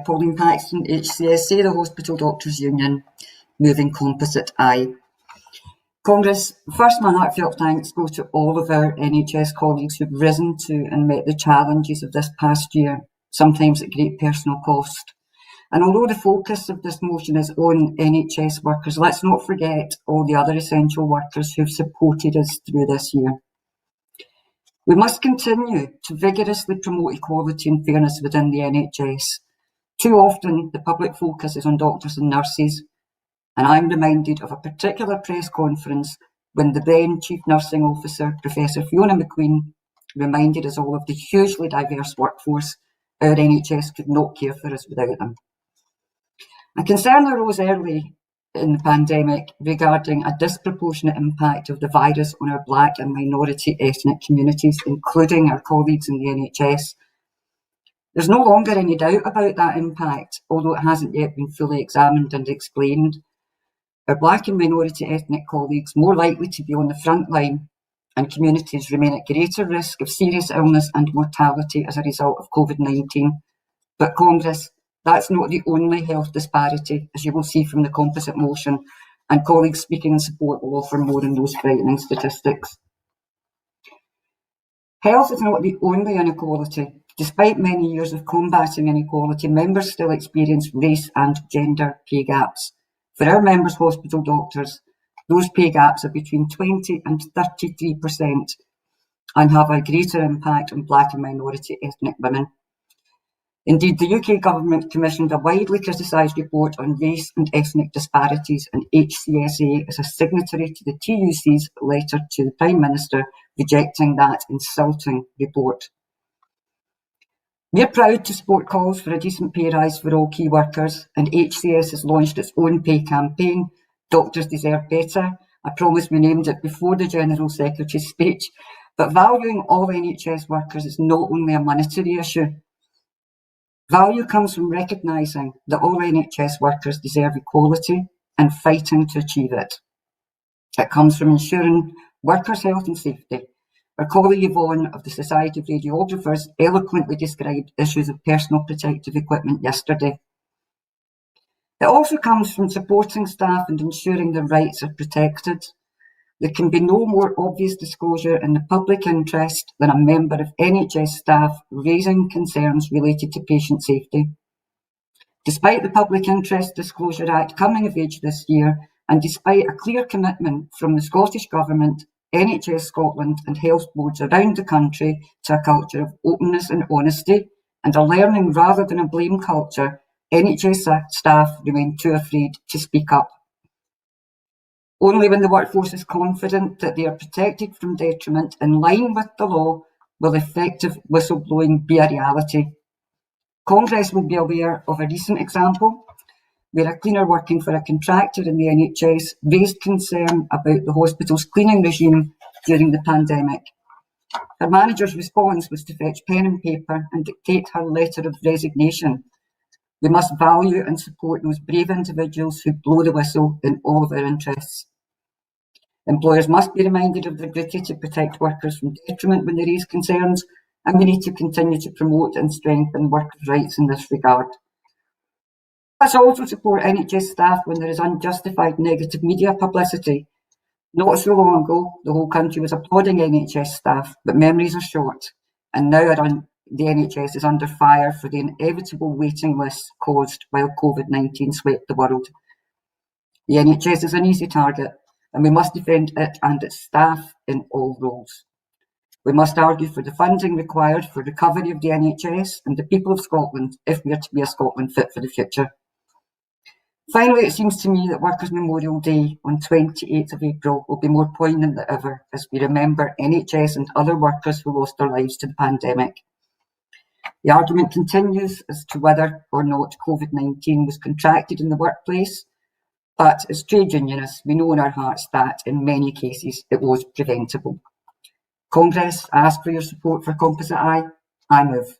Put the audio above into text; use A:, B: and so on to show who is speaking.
A: Pauline Paxton, HCSA, the Hospital Doctors Union, moving Composite I. Congress, first my heartfelt thanks go to all of our NHS colleagues who've risen to and met the challenges of this past year, sometimes at great personal cost. And although the focus of this motion is on NHS workers, let's not forget all the other essential workers who've supported us through this year. We must continue to vigorously promote equality and fairness within the NHS. Too often, the public focus is on doctors and nurses, and I'm reminded of a particular press conference when the then Chief Nursing Officer, Professor Fiona McQueen, reminded us all of the hugely diverse workforce our NHS could not care for us without them. A concern arose early in the pandemic regarding a disproportionate impact of the virus on our Black and minority ethnic communities, including our colleagues in the NHS. There's no longer any doubt about that impact, although it hasn't yet been fully examined and explained. Our Black and minority ethnic colleagues more likely to be on the front line, and communities remain at greater risk of serious illness and mortality as a result of COVID-19. But Congress, that's not the only health disparity, as you will see from the Composite motion, and colleagues speaking in support will offer more on those frightening statistics. Health is not the only inequality. Despite many years of combating inequality, members still experience race and gender pay gaps. For our members' hospital doctors, those pay gaps are between 20 and 33% and have a greater impact on Black and minority ethnic women. Indeed, the UK government commissioned a widely criticised report on race and ethnic disparities, and HCSA is a signatory to the TUC's letter to the Prime Minister rejecting that insulting report. We're proud to support calls for a decent pay rise for all key workers, and HCS has launched its own pay campaign, Doctors Deserve Better. I promise we named it before the General Secretary's speech, but valuing all NHS workers is not only a monetary issue. Value comes from recognising that all NHS workers deserve equality and fighting to achieve it. It comes from ensuring workers' health and safety. Our colleague Yvonne of the Society of Radiographers eloquently described issues of personal protective equipment yesterday. It also comes from supporting staff and ensuring their rights are protected. There can be no more obvious disclosure in the public interest than a member of NHS staff raising concerns related to patient safety. Despite the Public Interest Disclosure Act coming of age this year, and despite a clear commitment from the Scottish Government, NHS Scotland and health boards around the country to a culture of openness and honesty, and a learning rather than a blame culture, NHS staff remain too afraid to speak up. Only when the workforce is confident that they are protected from detriment in line with the law will effective whistleblowing be a reality. Congress will be aware of a recent example where a cleaner working for a contractor in the NHS raised concern about the hospital's cleaning regime during the pandemic. Her manager's response was to fetch pen and paper and dictate her letter of resignation. We must value and support those brave individuals who blow the whistle in all of our interests. Employers must be reminded of their duty to protect workers from detriment when they raise concerns, and we need to continue to promote and strengthen workers' rights in this regard. Let's also support NHS staff when there is unjustified negative media publicity. Not so long ago, the whole country was applauding NHS staff, but memories are short, and now the NHS is under fire for the inevitable waiting lists caused while COVID-19 swept the world. The NHS is an easy target, and we must defend it and its staff in all roles. We must argue for the funding required for recovery of the NHS and the people of Scotland if we are to be a Scotland fit for the future. Finally, it seems to me that Workers' Memorial Day on 28th of April will be more poignant than ever as we remember NHS and other workers who lost their lives to the pandemic. The argument continues as to whether or not COVID-19 was contracted in the workplace, but as trade unionists, we know in our hearts that in many cases it was preventable. Congress, I ask for your support for Composite I move.